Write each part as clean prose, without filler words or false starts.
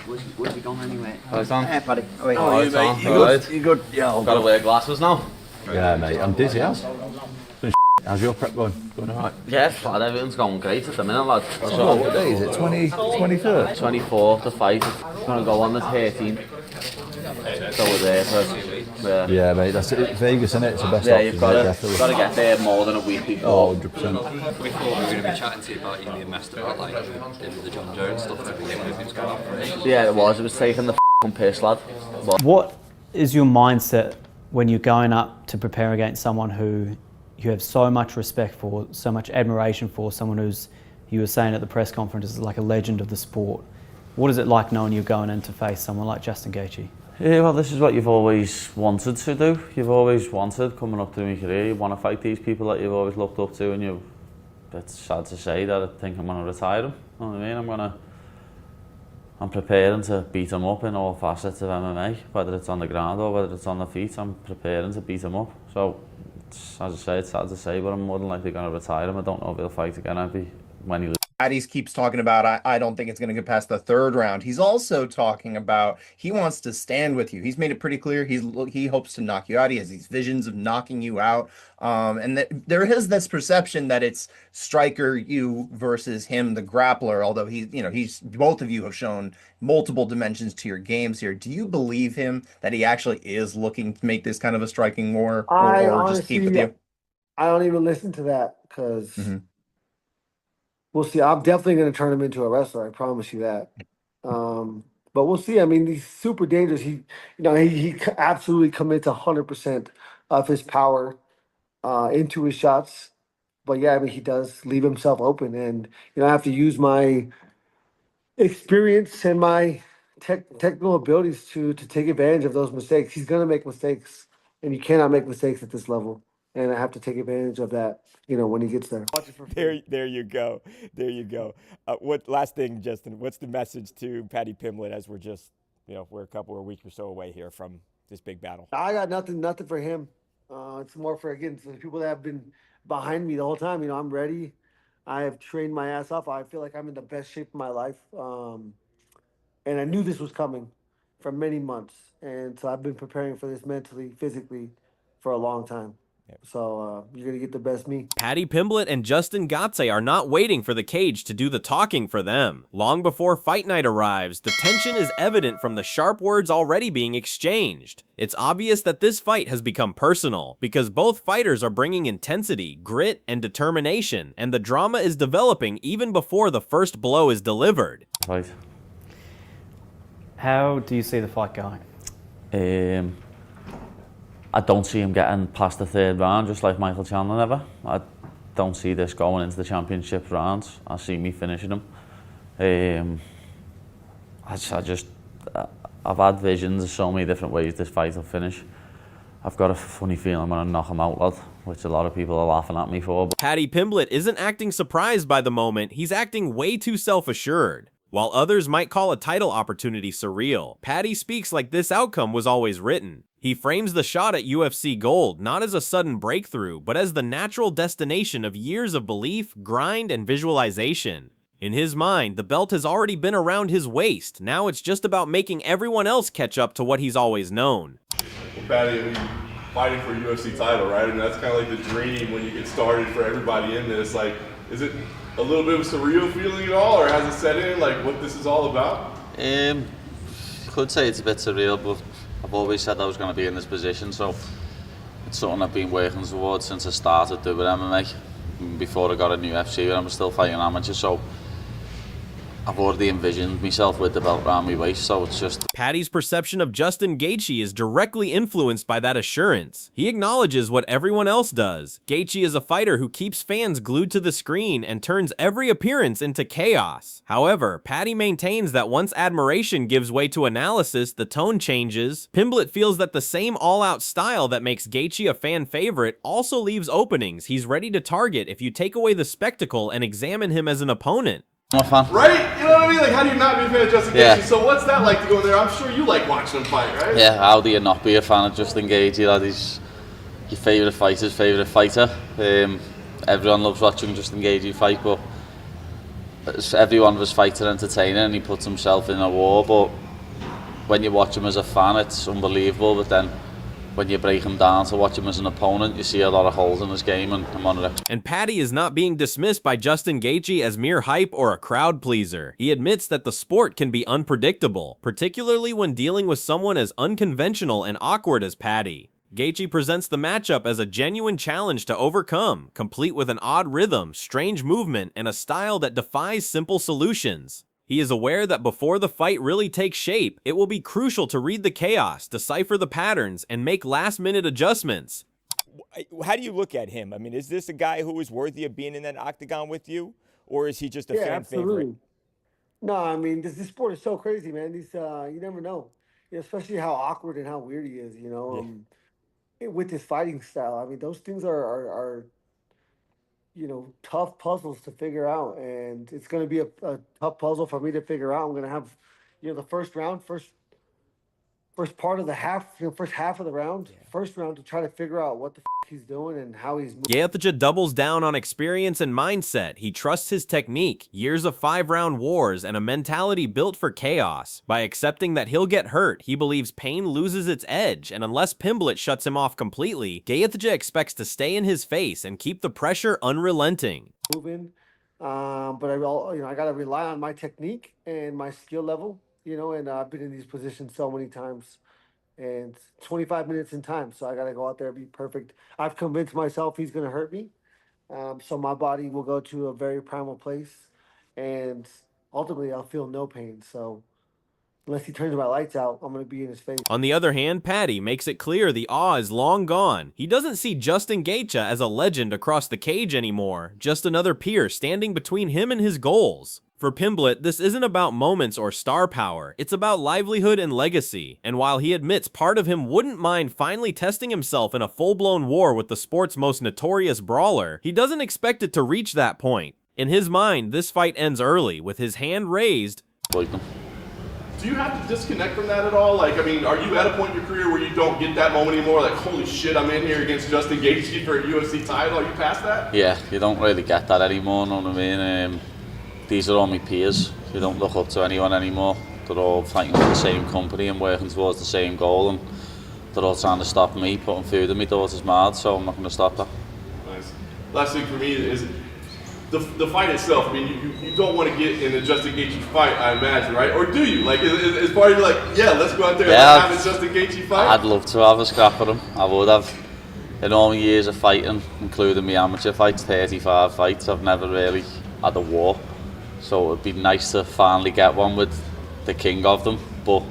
Where's he gone anyway? Hi, Tom. Hey, Paddy. How are you, mate? You good? You good? Yeah, I've got to wear glasses now. Yeah, mate, I'm dizzy, how's your prep going? Going alright? Yeah, flat, everything's going great at the minute, lad. What day is it? 23rd? 24th, the fight. It's going to go on the 13th. So we're there for... Yeah, mate, that's it. Vegas, isn't it? It's the best Yeah, option, you've got definitely. to get there more than a week before. Oh, 100%. We thought we were going to be chatting to you about you being messed about, like the John Jones stuff to begin with. It was going on for ages. Yeah, it was taking the piss, lad. But What is your mindset when you're going up to prepare against someone who you have so much respect for, so much admiration for, someone who's, you were saying at the press conference, is like a legend of the sport? What is it like knowing you're going in to face someone like Justin Gaethje? yeah, well, this is what you've always wanted to do. You've always wanted, coming up through your career, you want to fight these people that you've always looked up to, and it's sad to say that I think I'm going to retire them. You know what I mean? I'm preparing to beat them up in all facets of MMA, whether it's on the ground or whether it's on the feet. I'm preparing to beat them up. So, as I say, it's sad to say, but I'm more than likely going to retire him. I don't know if he'll fight again when he loses. Paddy keeps talking about, I don't think it's going to get past the third round. He's also talking about he wants to stand with you. He's made it pretty clear he hopes to knock you out. He has these visions of knocking you out. And that there is this perception that it's striker you versus him, the grappler, although he's both of you have shown multiple dimensions to your games here. Do you believe him that he actually is looking to make this kind of a striking war or just keep with you? I don't even listen to that because we'll see. I'm definitely going to turn him into a wrestler. I promise you that. But we'll see. I mean, he's super dangerous. He absolutely commits 100% of his power into his shots. But yeah, I mean, he does leave himself open, and I have to use my experience and my technical abilities to take advantage of those mistakes. He's going to make mistakes, and you cannot make mistakes at this level. And I have to take advantage of that, when he gets there. There you go. There you go. What last thing, Justin? What's the message to Paddy Pimblett as we're just, we're a couple of weeks or so away here from this big battle? I got nothing for him. It's more for the people that have been behind me the whole time. I'm ready. I have trained my ass off. I feel like I'm in the best shape of my life. And I knew this was coming for many months. And so I've been preparing for this mentally, physically for a long time. So you're going to get the best me. Paddy Pimblett and Justin Gaethje are not waiting for the cage to do the talking for them. Long before fight night arrives, the tension is evident from the sharp words already being exchanged. It's obvious that this fight has become personal, because both fighters are bringing intensity, grit, and determination, and the drama is developing even before the first blow is delivered. Right. How do you see the fight going? I don't see him getting past the third round, just like Michael Chandler never. I don't see this going into the championship rounds. I see me finishing him. I've had visions of so many different ways this fight will finish. I've got a funny feeling I'm going to knock him out, lad, which a lot of people are laughing at me for. Paddy Pimblett isn't acting surprised by the moment, he's acting way too self-assured. While others might call a title opportunity surreal, Paddy speaks like this outcome was always written. He frames the shot at UFC Gold not as a sudden breakthrough, but as the natural destination of years of belief, grind, and visualization. In his mind, the belt has already been around his waist. Now it's just about making everyone else catch up to what he's always known. Well, Paddy, I mean, fighting for a UFC title, right? I mean, that's kind of like the dream when you get started for everybody in this. Like, is it a little bit of a surreal feeling at all, or has it set in, like, what this is all about? Could say it's a bit surreal, but I've always said I was going to be in this position, so it's something I've been working towards since I started doing MMA, before I got in UFC, and I'm still fighting amateur, so I've already envisioned myself with the belt around my waist, so it's just... Paddy's perception of Justin Gaethje is directly influenced by that assurance. He acknowledges what everyone else does. Gaethje is a fighter who keeps fans glued to the screen and turns every appearance into chaos. However, Paddy maintains that once admiration gives way to analysis, the tone changes. Pimblett feels that the same all-out style that makes Gaethje a fan favorite also leaves openings he's ready to target if you take away the spectacle and examine him as an opponent. Right? You know what I mean? Like, how do you not be a fan of Justin Gaethje? So what's that like to go in there? I'm sure you like watching him fight, right? Yeah, how do you not be a fan of Justin Gaethje, lad? He's your favourite fighter's favourite fighter. Everyone loves watching Justin Gaethje fight, but every one of his fights are entertaining and he puts himself in a war, but when you watch him as a fan, it's unbelievable. But then when you break him down to watch him as an opponent, you see a lot of holes in his game, and I'm on it. And Paddy is not being dismissed by Justin Gaethje as mere hype or a crowd pleaser. He admits that the sport can be unpredictable, particularly when dealing with someone as unconventional and awkward as Paddy. Gaethje presents the matchup as a genuine challenge to overcome, complete with an odd rhythm, strange movement, and a style that defies simple solutions. He is aware that before the fight really takes shape, it will be crucial to read the chaos, decipher the patterns, and make last-minute adjustments. How do you look at him? I mean, is this a guy who is worthy of being in that octagon with you, or is he just a fan favorite? No, I mean, this sport is so crazy, man. You never know, especially how awkward and how weird he is. With his fighting style. I mean, those things are tough puzzles to figure out, and it's going to be a tough puzzle for me to figure out. I'm going to have, the first round, first part of the half, first half of the round, first round to try to figure out what the he's doing and how he's moving. Gaethje doubles down on experience and mindset. He trusts his technique, years of 5-round wars, and a mentality built for chaos. By accepting that he'll get hurt, he believes pain loses its edge, and unless Pimblett shuts him off completely, Gaethje expects to stay in his face and keep the pressure unrelenting. Moving, but I got to rely on my technique and my skill level, and I've been in these positions so many times. And 25 minutes in time, so I got to go out there and be perfect. I've convinced myself he's going to hurt me, so my body will go to a very primal place, and ultimately I'll feel no pain. So unless he turns my lights out, I'm going to be in his face. On the other hand, Paddy makes it clear the awe is long gone. He doesn't see Justin Gaethje as a legend across the cage anymore, just another peer standing between him and his goals. For Pimblett, this isn't about moments or star power, it's about livelihood and legacy, and while he admits part of him wouldn't mind finally testing himself in a full-blown war with the sport's most notorious brawler, he doesn't expect it to reach that point. In his mind, this fight ends early, with his hand raised. Do you have to disconnect from that at all? Like, I mean, are you at a point in your career where you don't get that moment anymore? Like, holy shit, I'm in here against Justin Gaethje for a UFC title. Are you past that? Yeah, you don't really get that anymore, know what I mean? These are all my peers. You don't look up to anyone anymore. They're all fighting for the same company and working towards the same goal, and they're all trying to stop me putting food in my daughter's mouth, so I'm not going to stop that. Nice. Last thing for me is the fight itself. I mean, you don't want to get in a Justin Gaethje fight, I imagine, right? Or do you? Like, is part of you like, yeah, let's go out there and have a Justin Gaethje fight? I'd love to have a scrap with him. I would have. In all my years of fighting, including my amateur fights, 35 fights, I've never really had a war. So it would be nice to finally get one with the king of them, but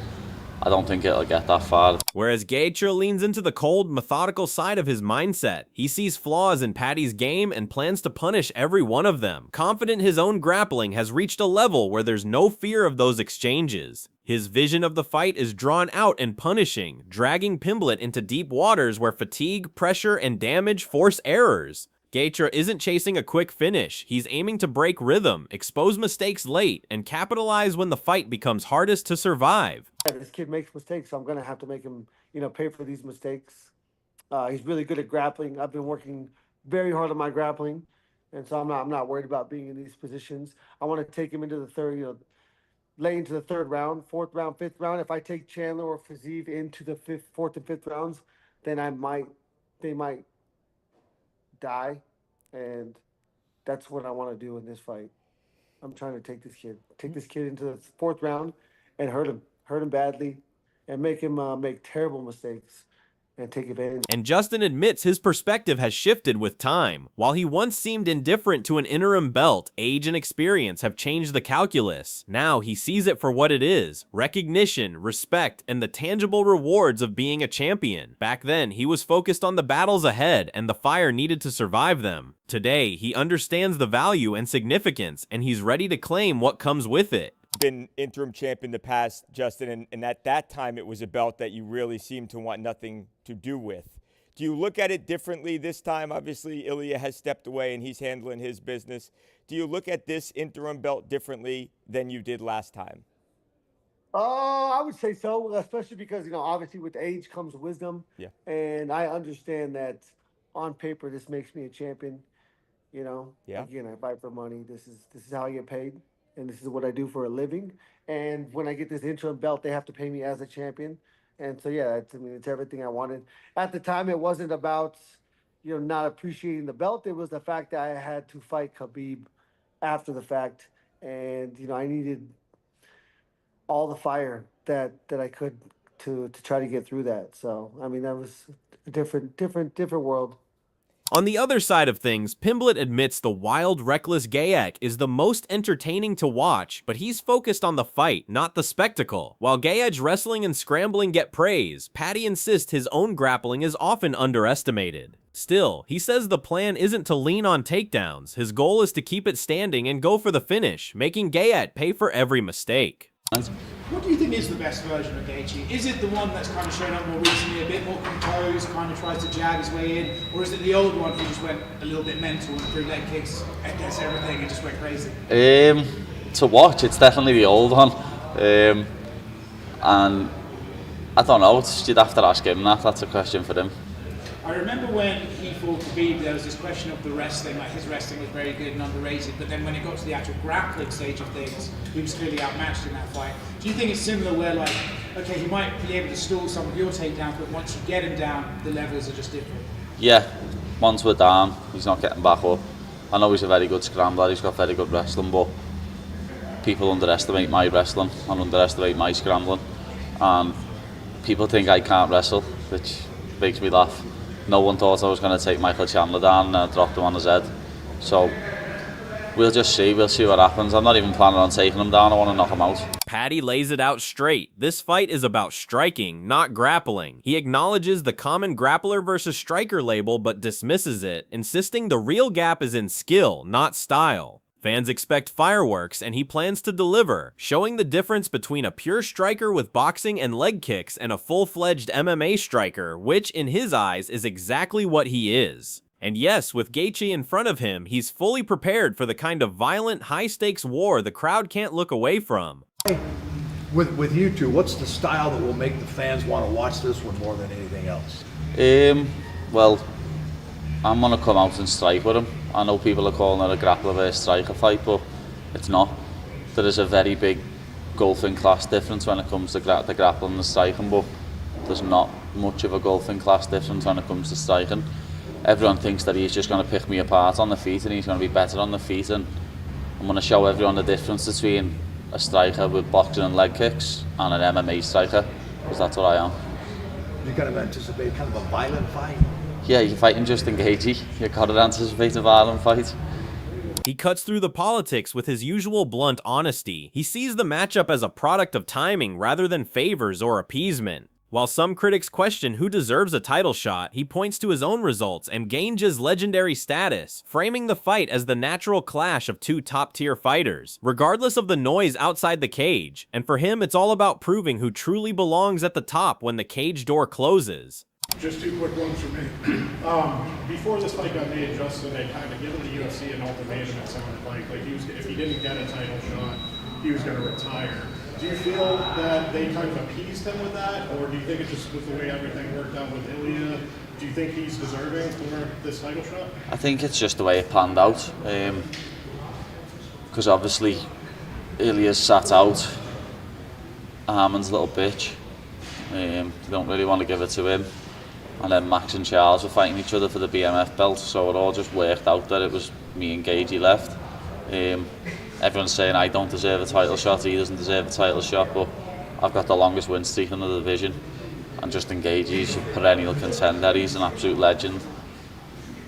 I don't think it'll get that far. Whereas Gaethje leans into the cold, methodical side of his mindset. He sees flaws in Paddy's game and plans to punish every one of them. Confident his own grappling has reached a level where there's no fear of those exchanges. His vision of the fight is drawn out and punishing, dragging Pimblett into deep waters where fatigue, pressure, and damage force errors. Gaethje isn't chasing a quick finish. He's aiming to break rhythm, expose mistakes late, and capitalize when the fight becomes hardest to survive. This kid makes mistakes, so I'm going to have to make him, pay for these mistakes. He's really good at grappling. I've been working very hard on my grappling, and so I'm not worried about being in these positions. I want to take him into the third, late into the third round, fourth round, fifth round. If I take Chandler or Fiziev into the fourth and fifth rounds, then they might die, and that's what I want to do in this fight. I'm trying to take this kid into the fourth round and hurt him badly, and make him make terrible mistakes and take advantage. And Justin admits his perspective has shifted with time. While he once seemed indifferent to an interim belt, age and experience have changed the calculus. Now he sees it for what it is: recognition, respect, and the tangible rewards of being a champion. Back then, he was focused on the battles ahead and the fire needed to survive them. Today, he understands the value and significance, and he's ready to claim what comes with it. Been interim champ in the past, Justin, and at that time it was a belt that you really seemed to want nothing to do with. Do you look at it differently this time? Obviously, Ilya has stepped away and he's handling his business. Do you look at this interim belt differently than you did last time? I would say so, especially because, obviously with age comes wisdom. Yeah. And I understand that on paper this makes me a champion. You know, Yeah. again, I fight for money. This is how I get paid, and this is what I do for a living. And when I get this interim belt, they have to pay me as a champion. And so yeah, I mean, it's everything I wanted. At the time, it wasn't about not appreciating the belt. It was the fact that I had to fight Khabib after the fact, and I needed all the fire that I could to try to get through that. So I mean, that was a different world. On the other side of things, Pimblett admits the wild, reckless Gaiak is the most entertaining to watch, but he's focused on the fight, not the spectacle. While Gaiak's wrestling and scrambling get praise, Paddy insists his own grappling is often underestimated. Still, he says the plan isn't to lean on takedowns. His goal is to keep it standing and go for the finish, making Gaiak pay for every mistake. What do you think is the best version of Gaethje? Is it the one that's kind of shown up more recently, a bit more composed, kind of tries to jag his way in, or is it the old one who just went a little bit mental and threw leg kicks against everything and just went crazy? To watch, it's definitely the old one, and I don't know. You'd have to ask him that. That's a question for him. I remember when he fought Khabib, there was this question of the wrestling, like his wrestling was very good and underrated, but then when it got to the actual grappling stage of things, he was clearly outmatched in that fight. Do you think it's similar where, like, okay, he might be able to stall some of your takedowns, but once you get him down, the levels are just different? Yeah, once we're down, he's not getting back up. I know he's a very good scrambler, he's got very good wrestling, but people underestimate my wrestling and underestimate my scrambling, and people think I can't wrestle, which makes me laugh. No one thought I was going to take Michael Chandler down and I dropped him on his head. So we'll just see. We'll see what happens. I'm not even planning on taking him down. I want to knock him out. Paddy lays it out straight. This fight is about striking, not grappling. He acknowledges the common grappler versus striker label but dismisses it, insisting the real gap is in skill, not style. Fans expect fireworks, and he plans to deliver, showing the difference between a pure striker with boxing and leg kicks and a full-fledged MMA striker, which, in his eyes, is exactly what he is. And yes, with Gaethje in front of him, he's fully prepared for the kind of violent, high-stakes war the crowd can't look away from. With you two, what's the style that will make the fans want to watch this one more than anything else? Well, I'm going to come out and strike with him. I know people are calling it a grappler versus striker fight, but it's not. There is a very big golfing class difference when it comes to the grappling and the striking, but there's not much of a golfing class difference when it comes to striking. Everyone thinks that he's just going to pick me apart on the feet and he's going to be better on the feet, and I'm going to show everyone the difference between a striker with boxing and leg kicks and an MMA striker, because that's what I am. You kind of anticipate kind of a violent fight? Yeah, you're fighting Justin Gaethje. You've got to anticipate a violent fight. He cuts through the politics with his usual blunt honesty. He sees the matchup as a product of timing rather than favors or appeasement. While some critics question who deserves a title shot, he points to his own results and Gaethje's legendary status, framing the fight as the natural clash of two top-tier fighters, regardless of the noise outside the cage. And for him, it's all about proving who truly belongs at the top when the cage door closes. Just two quick ones from me. Before this fight got made, Justin had kind of given the UFC an ultimatum, it sounded like he was, if he didn't get a title shot, he was going to retire. Do you feel that they kind of appeased him with that, or do you think it's just with the way everything worked out with Ilya? Do you think he's deserving for this title shot? I think it's just the way it panned out, because obviously Ilya's sat out, Arman's a little bitch, they don't really want to give it to him, and then Max and Charles were fighting each other for the BMF belt, so it all just worked out that it was me and Gaethje left. Everyone's saying I don't deserve a title shot, he doesn't deserve a title shot, but I've got the longest win streak in the division, and Justin Gaethje's a perennial contender, he's an absolute legend.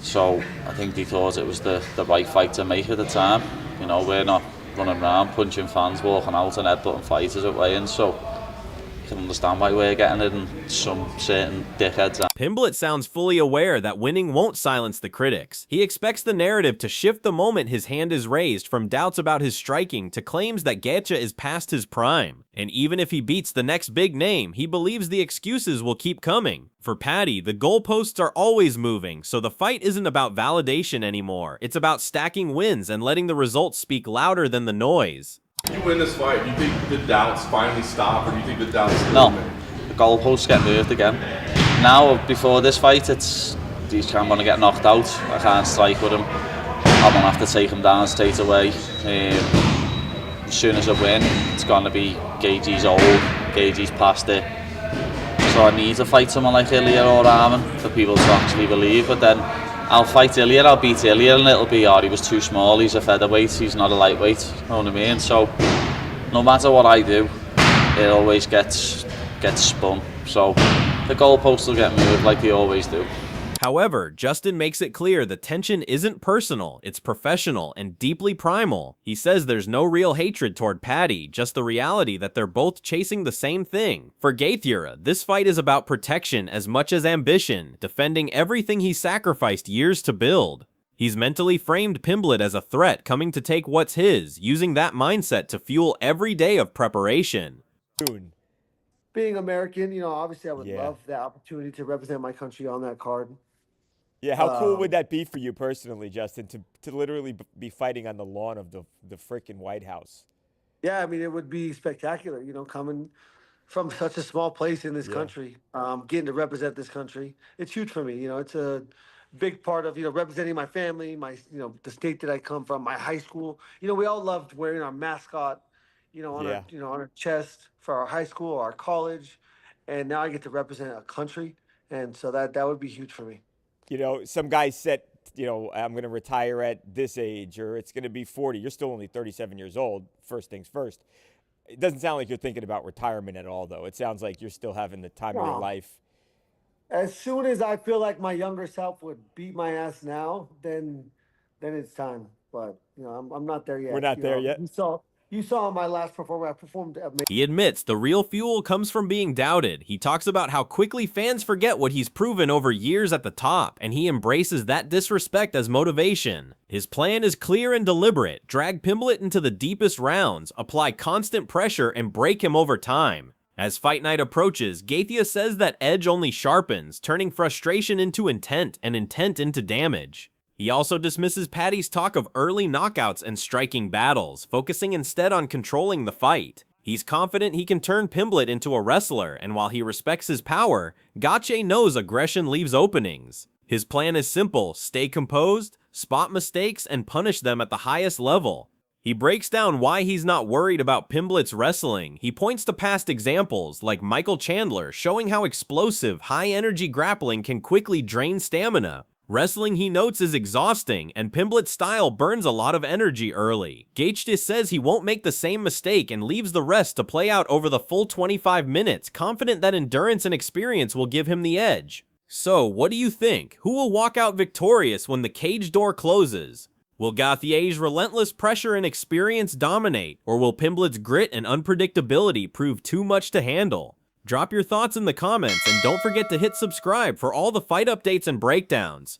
So I think they thought it was the right fight to make at the time. You know, we're not running around punching fans, walking out and headbutting fighters at weigh-ins, so you can understand why we're getting it and some certain dickheads. Pimblett sounds fully aware that winning won't silence the critics. He expects the narrative to shift the moment his hand is raised from doubts about his striking to claims that Gaethje is past his prime. And even if he beats the next big name, he believes the excuses will keep coming. For Paddy, the goalposts are always moving, so the fight isn't about validation anymore. It's about stacking wins and letting the results speak louder than the noise. You win this fight, do you think the doubts finally stop, or do you think the doubts still No, remain? the goalposts get moved again. Now, before this fight, he's going to get knocked out. I can't strike with him. I won't have to take him down straight away. As soon as I win, it's going to be Gaethje's old, Gaethje's past it. So I need to fight someone like Ilya or Arman for people to actually believe. But then I'll fight Ilya, I'll beat Ilya, and it'll be, oh, he was too small, he's a featherweight, he's not a lightweight. You know what I mean? So no matter what I do, it always gets spun. So the goalposts will get moved like they always do. However, Justin makes it clear the tension isn't personal, it's professional and deeply primal. He says there's no real hatred toward Paddy, just the reality that they're both chasing the same thing. For Gaethje, this fight is about protection as much as ambition, defending everything he sacrificed years to build. He's mentally framed Pimblett as a threat coming to take what's his, using that mindset to fuel every day of preparation. Being American, you know, obviously I would love the opportunity to represent my country on that card. Yeah, how cool would that be for you personally, Justin, to literally be fighting on the lawn of the freaking White House? Yeah, I mean, it would be spectacular, you know, coming from such a small place in this country, getting to represent this country. It's huge for me, you know, it's a big part of, you know, representing my family, my, you know, the state that I come from, my high school. You know, we all loved wearing our mascot, you know, on our, you know, on our chest for our high school or our college. And now I get to represent a country. And so that would be huge for me. You know, some guys said, you know, I'm going to retire at this age or it's going to be 40. You're still only 37 years old. First things first. It doesn't sound like you're thinking about retirement at all, though. It sounds like you're still having the time of your life. As soon as I feel like my younger self would beat my ass now, then it's time. But, you know, I'm not there yet. We're not there yet. You saw my last performance. I performed amazing. He admits the real fuel comes from being doubted. He talks about how quickly fans forget what he's proven over years at the top, and he embraces that disrespect as motivation. His plan is clear and deliberate. Drag Pimblett into the deepest rounds, apply constant pressure, and break him over time. As fight night approaches, Gaethje says that edge only sharpens, turning frustration into intent and intent into damage. He also dismisses Paddy's talk of early knockouts and striking battles, focusing instead on controlling the fight. He's confident he can turn Pimblett into a wrestler, and while he respects his power, Gaethje knows aggression leaves openings. His plan is simple: stay composed, spot mistakes, and punish them at the highest level. He breaks down why he's not worried about Pimblett's wrestling. He points to past examples, like Michael Chandler, showing how explosive, high-energy grappling can quickly drain stamina. Wrestling, he notes, is exhausting, and Pimblett's style burns a lot of energy early. Gaethje says he won't make the same mistake and leaves the rest to play out over the full 25 minutes, confident that endurance and experience will give him the edge. So, what do you think? Who will walk out victorious when the cage door closes? Will Gaethje's relentless pressure and experience dominate, or will Pimblett's grit and unpredictability prove too much to handle? Drop your thoughts in the comments, and don't forget to hit subscribe for all the fight updates and breakdowns.